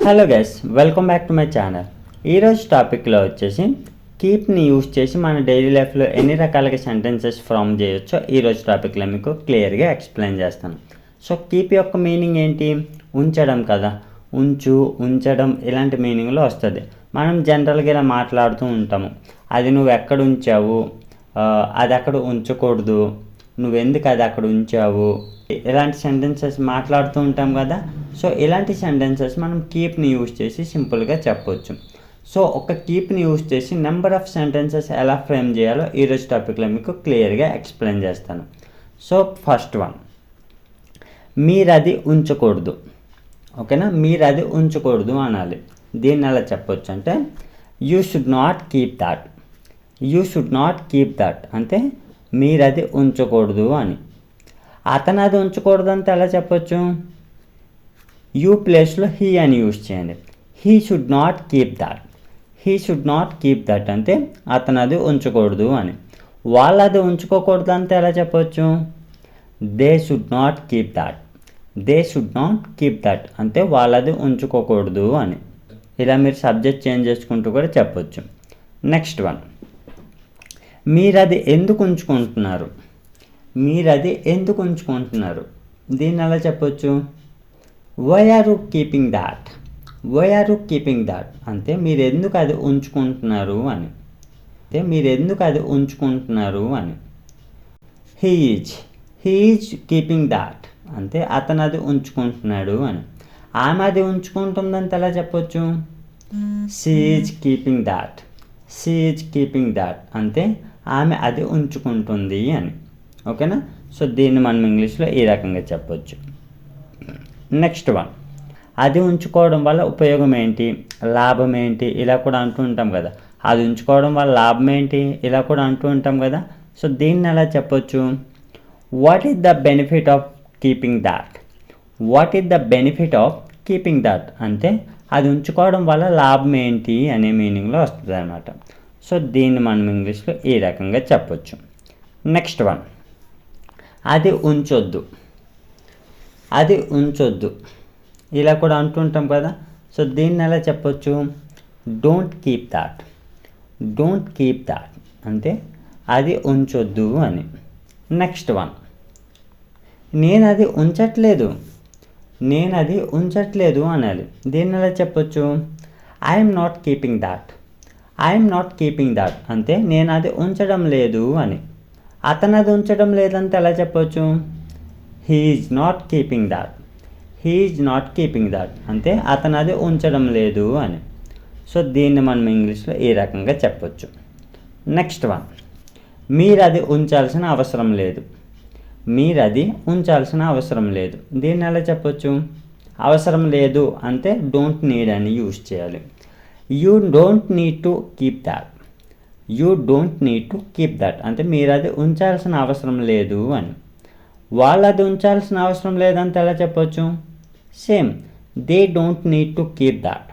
Hello guys, welcome back to my channel. ఈరోజు టాపిక్లో వచ్చేసి కీప్ని యూజ్ చేసి మన డైలీ లైఫ్లో ఎన్ని రకాలుగా సెంటెన్సెస్ ఫామ్ చేయొచ్చో ఈరోజు టాపిక్లో మీకు క్లియర్గా ఎక్స్ప్లెయిన్ చేస్తాను. సో కీప్ యొక్క మీనింగ్ ఏంటి? ఉంచడం కదా. ఉంచు, ఉంచడం ఇలాంటి మీనింగ్లో వస్తుంది. మనం జనరల్గా ఇలా మాట్లాడుతూ ఉంటాము. అది నువ్వు ఎక్కడ ఉంచావు, అది అక్కడ ఉంచకూడదు, నువ్వెందుకు అది అక్కడ ఉంచావు, ఇలాంటి సెంటెన్సెస్ మాట్లాడుతూ ఉంటాం కదా. సో ఇలాంటి సెంటెన్సెస్ మనం కీప్ని యూజ్ చేసి సింపుల్గా చెప్పొచ్చు. సో ఒక కీప్ని యూజ్ చేసి నెంబర్ ఆఫ్ సెంటెన్సెస్ ఎలా ఫ్రేమ్ చేయాలో ఈరోజు టాపిక్లో మీకు క్లియర్గా ఎక్స్ప్లెయిన్ చేస్తాను. సో ఫస్ట్ వన్, మీరు అది ఉంచకూడదు. ఓకేనా, మీరు అది ఉంచకూడదు అనాలి. దీన్ని ఎలా చెప్పొచ్చు అంటే you should not keep that. You should not keep that అంటే మీరు అది ఉంచకూడదు అని. అతను అది ఉంచకూడదు అంటే ఎలా చెప్పొచ్చు? యూ ప్లేస్లో హీ అని యూజ్ చేయండి. He should not keep that. He should not keep that అంటే అతను అది ఉంచకూడదు అని. వాళ్ళు అది ఉంచుకోకూడదు అంటే ఎలా చెప్పొచ్చు? They should not keep that. They should not keep that అంటే వాళ్ళది ఉంచుకోకూడదు అని. ఇలా మీరు సబ్జెక్ట్ చేంజ్ చేసుకుంటూ కూడా చెప్పొచ్చు. నెక్స్ట్ వన్, మీరు అది ఎందుకు ఉంచుకుంటున్నారు. మీరు అది ఎందుకు ఉంచుకుంటున్నారు, దీన్ని ఎలా చెప్పొచ్చు? Why are you keeping that. Why are you keeping that అంటే మీరు ఎందుకు అది ఉంచుకుంటున్నారు అని. అంటే మీరు ఎందుకు అది ఉంచుకుంటున్నారు అని. హీ ఈజ్ కీపింగ్ దాట్ అంటే అతను అది ఉంచుకుంటున్నాడు అని. ఆమె అది ఉంచుకుంటుందంటే ఎలా చెప్పొచ్చు? She is keeping that. She is keeping that అంటే ఆమె అది ఉంచుకుంటుంది అని. ఓకేనా. సో దీన్ని మనం ఇంగ్లీష్లో ఈ రకంగా చెప్పొచ్చు. నెక్స్ట్ వన్, అది ఉంచుకోవడం వల్ల ఉపయోగం ఏంటి, లాభం ఏంటి, ఇలా కూడా అంటూ ఉంటాం కదా. అది ఉంచుకోవడం వల్ల లాభం ఏంటి, ఇలా కూడా అంటూ ఉంటాం కదా. సో దీన్ని ఎలా చెప్పొచ్చు? What is the benefit of keeping that. What is the benefit of keeping that అంటే అది ఉంచుకోవడం వల్ల లాభం ఏంటి అనే మీనింగ్లో వస్తుంది అన్నమాట. సో దీన్ని మనం ఇంగ్లీష్లో ఈ రకంగా చెప్పొచ్చు. నెక్స్ట్ వన్, అది ఉంచొద్దు. అది ఉంచొద్దు ఇలా కూడా అంటుంటాం కదా. సో దీన్ని ఎలా చెప్పొచ్చు? Don't keep that. Don't keep that అంటే అది ఉంచొద్దు అని. నెక్స్ట్ వన్, నేను అది ఉంచట్లేదు. నేను అది ఉంచట్లేదు అనాలి. దీన్ని ఎలా చెప్పొచ్చు? I'm not keeping that. I'm not keeping that అంటే నేను అది ఉంచడం లేదు అని. అతను అది ఉంచడం లేదంటే ఎలా చెప్పొచ్చు? He is not keeping that. He is not keeping that అంటే అతను అది ఉంచడం లేదు అని. సో దీన్ని మనం ఇంగ్లీష్లో ఈ రకంగా చెప్పొచ్చు. నెక్స్ట్ వన్, మీరు అది ఉంచాల్సిన అవసరం లేదు. మీరు అది ఉంచాల్సిన అవసరం లేదు. దీన్ని ఎలా చెప్పొచ్చు? అవసరం లేదు అంటే డోంట్ నీడ్ అని యూజ్ చేయాలి. You don't need to keep that. You don't need to keep that అంటే మీరు అది ఉంచాల్సిన అవసరం లేదు అని. వాళ్ళు అది ఉంచాల్సిన అవసరం లేదంటే ఎలా చెప్పొచ్చు? Same, they don't need to keep that.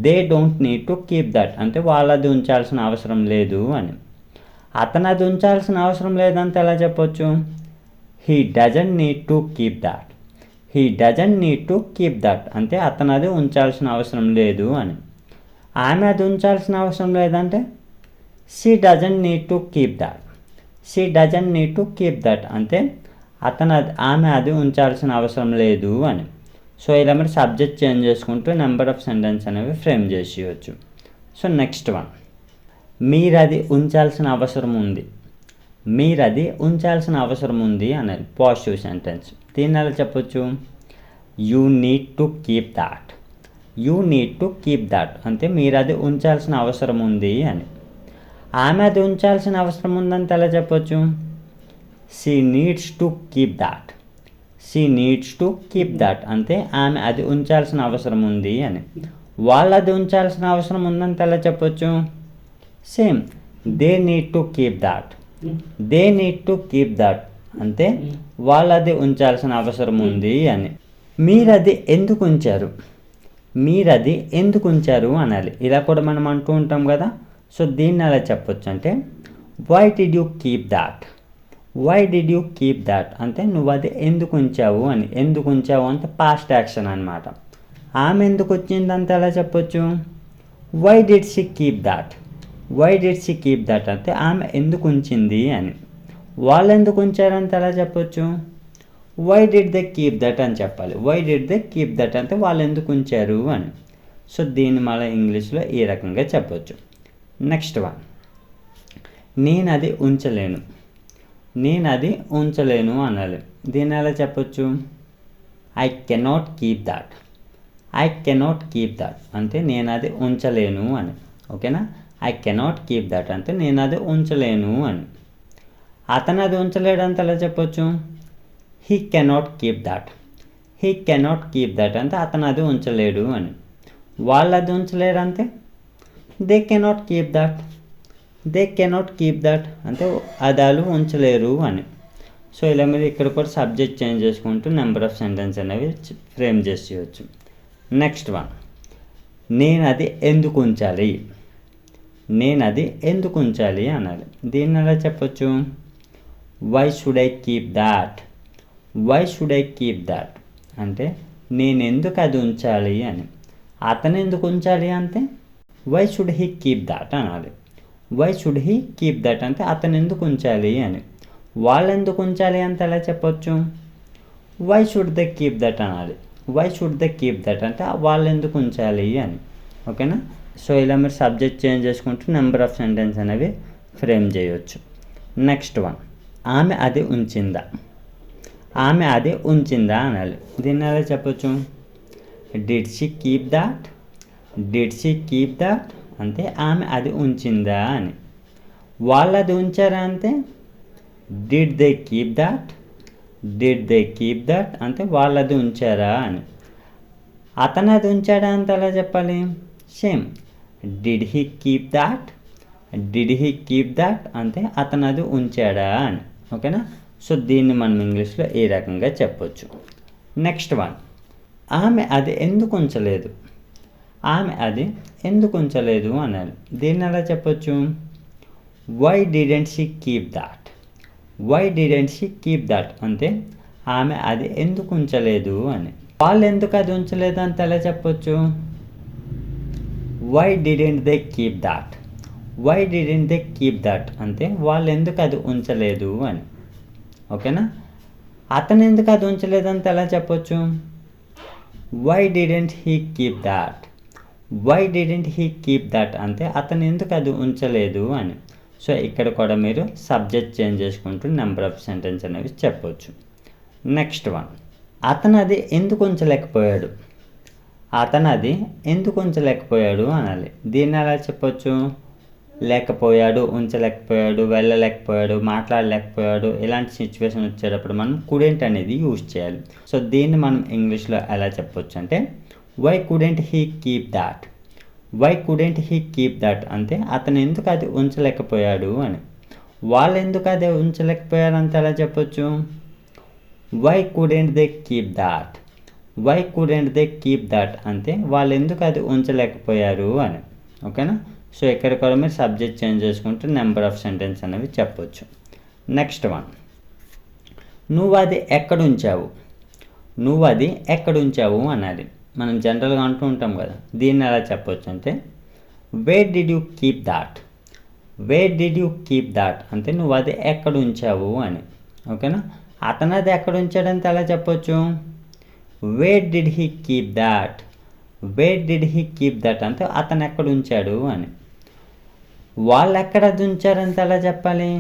They don't need to keep that అంటే వాళ్ళు అది ఉంచాల్సిన అవసరం లేదు అని. అతను అది ఉంచాల్సిన అవసరం లేదంటే ఎలా చెప్పొచ్చు? He doesn't need to keep that. He doesn't need to keep that అంటే అతను అది ఉంచాల్సిన అవసరం లేదు అని. ఆమె అది ఉంచాల్సిన అవసరం లేదంటే she doesn't need to keep that. She doesn't need to keep that అంటే ఆమె అది ఉంచాల్సిన అవసరం లేదు అని. సో ఇలా మీరు సబ్జెక్ట్ చేంజ్ చేసుకుంటూ నెంబర్ ఆఫ్ సెంటెన్స్ అనేవి ఫ్రేమ్ చేసేయచ్చు. సో నెక్స్ట్ వన్, మీరు అది ఉంచాల్సిన అవసరం ఉంది. మీరు అది ఉంచాల్సిన అవసరం ఉంది అనేది పాజిటివ్ సెంటెన్స్. దీన్ని ఎలా చెప్పొచ్చు? You need to keep that. You need to keep that అంటే మీరు అది ఉంచాల్సిన అవసరం ఉంది అని. ఆమె అది ఉంచాల్సిన అవసరం ఉందంటే ఎలా చెప్పొచ్చు? She needs to keep that. She needs to keep that అంటే ఆమె అది ఉంచాల్సిన అవసరం ఉంది అని. వాళ్ళు అది ఉంచాల్సిన అవసరం ఉందంటే ఎలా చెప్పొచ్చు? Same, they need to keep that. They need to keep that అంటే వాళ్ళు అది ఉంచాల్సిన అవసరం ఉంది అని. మీరు అది ఎందుకు ఉంచారు. మీరు అది ఎందుకు ఉంచారు అనాలి. ఇలా కూడా మనం అంటూ ఉంటాం కదా. సో దీన్ని ఎలా చెప్పొచ్చు అంటే why did you keep that. Why did you keep that అంటే నువ్వు అది ఎందుకు ఉంచావు అని. ఎందుకు ఉంచావు అంటే పాస్ట్ యాక్షన్ అనమాట. ఆమె ఎందుకు వచ్చిందంటే ఎలా చెప్పొచ్చు? Why did she keep that? Why did she keep that అంటే ఆమె ఎందుకు ఉంచింది అని. వాళ్ళు ఎందుకు ఉంచారంటే ఎలా చెప్పొచ్చు? Why did they keep that అని చెప్పాలి. Why did they keep that అంటే వాళ్ళు ఎందుకు ఉంచారు అని. సో దీన్ని మళ్ళీ ఇంగ్లీష్లో ఈ రకంగా చెప్పొచ్చు. నెక్స్ట్ వన్, నేను అది ఉంచలేను. నేను అది ఉంచలేను అనాలి. దీన్ని ఎలా చెప్పొచ్చు? I cannot keep that. I cannot keep that అంటే నేను అది ఉంచలేను అని. ఓకేనా? ఐ కెనాట్ కీప్ దట్ అంటే నేను అది ఉంచలేను అని. అతను అది ఉంచలేడు అంటే ఎలా చెప్పొచ్చు? He cannot keep that. He cannot keep that అంటే అతను అది ఉంచలేడు అని. వాళ్ళు అది ఉంచలేరు అంటే they cannot keep that. They cannot keep that అంటే అది వాళ్ళు ఉంచలేరు అని. సో ఇలా మీరు ఇక్కడ కూడా సబ్జెక్ట్ చేంజ్ చేసుకుంటూ నెంబర్ ఆఫ్ సెంటెన్స్ అనేవి ఫ్రేమ్ చేసేయచ్చు. నెక్స్ట్ వన్, నేను అది ఎందుకు ఉంచాలి. నేను అది ఎందుకు ఉంచాలి అనాలి. దీన్ని ఎలా చెప్పొచ్చు? Why should I keep that. Why should I keep that అంటే నేను ఎందుకు అది ఉంచాలి అని. అతను ఎందుకు ఉంచాలి అంటే why should he keep that అనాలి. Why should he keep that అంటే అతను ఎందుకు ఉంచాలి అని. వాళ్ళు ఎందుకు ఉంచాలి అంటే ఎలా చెప్పొచ్చు? Why should they keep that అనాలి. Why should they keep that అంటే వాళ్ళు ఎందుకు ఉంచాలి అని. ఓకేనా? సో ఇలా మీరు సబ్జెక్ట్ చేంజ్ చేసుకుంటూ నెంబర్ ఆఫ్ సెంటెన్స్ అనేవి ఫ్రేమ్ చేయొచ్చు. నెక్స్ట్ వన్, ఆమె అది ఉంచిందా. ఆమె అది ఉంచిందా అనాలి. దీన్ని ఎలా చెప్పొచ్చు? Did she keep that. Did she keep that అంటే ఆమె అది ఉంచిందా అని. వాళ్ళు అది ఉంచారా అంటే did they keep that. Did they keep that అంటే వాళ్ళు అది ఉంచారా అని. అతను అది ఉంచాడా అంటే ఎలా చెప్పాలి? Same, did he keep that. Did he keep that అంటే అతను అది ఉంచాడా అని. ఓకేనా? సో దీన్ని మనం ఇంగ్లీష్లో ఈ రకంగా చెప్పొచ్చు. నెక్స్ట్ వన్, ఆమె అది ఎందుకు ఉంచలేదు. ఆమె అది ఎందుకు ఉంచలేదు అనాలి. దీన్ని ఎలా చెప్పొచ్చు? Why didn't she keep that. Why didn't she keep that అంటే ఆమె అది ఎందుకు ఉంచలేదు అని. వాళ్ళు ఎందుకు అది ఉంచలేదు అంటే ఎలా చెప్పొచ్చు? Why didn't they keep that. Why didn't they keep that అంటే వాళ్ళు ఎందుకు అది ఉంచలేదు అని. ఓకేనా? అతను ఎందుకు అది ఉంచలేదు అంటే ఎలా చెప్పొచ్చు? Why didn't he keep that. Why didn't he keep that అంటే అతను ఎందుకు అది ఉంచలేదు అని. సో ఇక్కడ కూడా మీరు సబ్జెక్ట్ చేంజ్ చేసుకుంటూ నెంబర్ ఆఫ్ సెంటెన్స్ అనేవి చెప్పవచ్చు. నెక్స్ట్ వన్, అతను అది ఎందుకు ఉంచలేకపోయాడు. అతను అది ఎందుకు ఉంచలేకపోయాడు అనాలి. దీన్ని ఎలా చెప్పొచ్చు? లేకపోయాడు, ఉంచలేకపోయాడు, వెళ్ళలేకపోయాడు, మాట్లాడలేకపోయాడు, ఇలాంటి సిచ్యువేషన్ వచ్చేటప్పుడు మనం కుడెంట్ అనేది యూజ్ చేయాలి. సో దీన్ని మనం ఇంగ్లీష్లో ఎలా చెప్పొచ్చు అంటే why couldn't he keep that. Why couldn't he keep that అంటే అతను ఎందుకు అది ఉంచలేకపోయాడు అని. వాళ్ళు ఎందుకు అది ఉంచలేకపోయారు అంటే ఎలా చెప్పొచ్చు? Why couldn't they keep that. Why couldn't they keep that అంటే వాళ్ళు ఎందుకు అది ఉంచలేకపోయారు అని. ఓకేనా? సో ఇక్కడ కూడా మీరు సబ్జెక్ట్ చేంజ్ చేసుకుంటూ నెంబర్ ఆఫ్ సెంటెన్స్ అనేవి చెప్పొచ్చు. నెక్స్ట్ వన్, నువ్వు అది ఎక్కడ ఉంచావు. నువ్వు అది ఎక్కడ ఉంచావు అనాలి. మనం జనరల్గా అంటూ ఉంటాం కదా, దీన్ని ఎలా చెప్పొచ్చు అంటే where did you keep that. Where did you keep that అంటే నువ్వు అది ఎక్కడ ఉంచావు అని. ఓకేనా? అతను అది ఎక్కడ ఉంచాడంటే ఎలా చెప్పొచ్చు? Where did he keep that. Where did he keep that అంటే అతను ఎక్కడ ఉంచాడు అని. వాళ్ళు ఎక్కడ అది ఉంచారంటే ఎలా చెప్పాలి?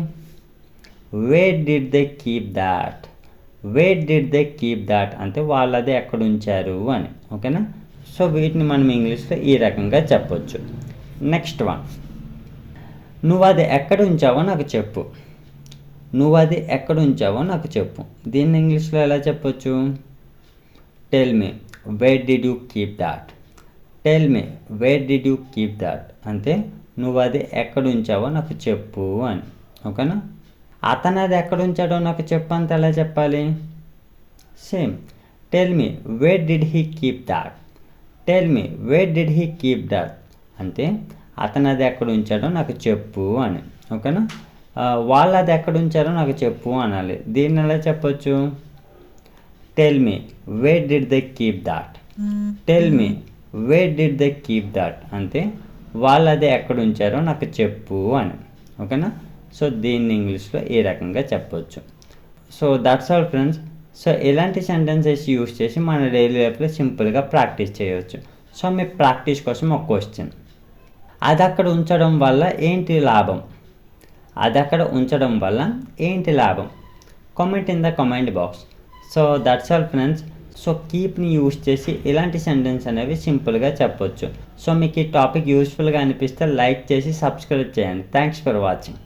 Where did they keep that. Where did they keep that అంటే వాళ్ళు అది ఎక్కడ ఉంచారు అని. ఓకేనా? సో వీటిని మనం ఇంగ్లీష్లో ఈ రకంగా చెప్పొచ్చు. నెక్స్ట్ వన్, నువ్వు అది ఎక్కడ ఉంచావో నాకు చెప్పు. నువ్వు అది ఎక్కడ ఉంచావో నాకు చెప్పు. దీన్ని ఇంగ్లీష్లో ఎలా చెప్పొచ్చు? Tell me where did you keep that. Tell me where did you keep that అంటే నువ్వు అది ఎక్కడ ఉంచావో నాకు చెప్పు అని. ఓకేనా? అతను అది ఎక్కడ ఉంచాడో నాకు చెప్పు అంత ఎలా చెప్పాలి? Same, tell me where did he keep that. Tell me where did he keep that అంటే అతను అది ఎక్కడ ఉంచాడో నాకు చెప్పు అని. ఓకేనా? వాళ్ళు అది ఎక్కడ ఉంచారో నాకు చెప్పు అనాలి. దీన్ని ఎలా చెప్పొచ్చు? Tell me where did they keep that. Tell me where did they keep that అంటే వాళ్ళు అది ఎక్కడ ఉంచారో నాకు చెప్పు అని. ఓకేనా? సో దీన్ని ఇంగ్లీష్లో ఈ రకంగా చెప్పొచ్చు. So that's all friends. So ఇలాంటి సెంటెన్సెస్ యూస్ చేసి మన డైలీ లైఫ్లో సింపుల్గా ప్రాక్టీస్ చేయవచ్చు. సో మీ ప్రాక్టీస్ కోసం ఒక క్వశ్చన్, అది అక్కడ ఉంచడం వల్ల ఏంటి లాభం? అది అక్కడ ఉంచడం వల్ల ఏంటి లాభం? Comment in the comment box. So that's all friends. So కీప్ని యూస్ చేసి ఇలాంటి సెంటెన్స్ అనేవి సింపుల్గా చెప్పొచ్చు. సో మీకు ఈ టాపిక్ యూస్ఫుల్గా అనిపిస్తే లైక్ చేసి సబ్స్క్రైబ్ చేయండి. Thanks for watching.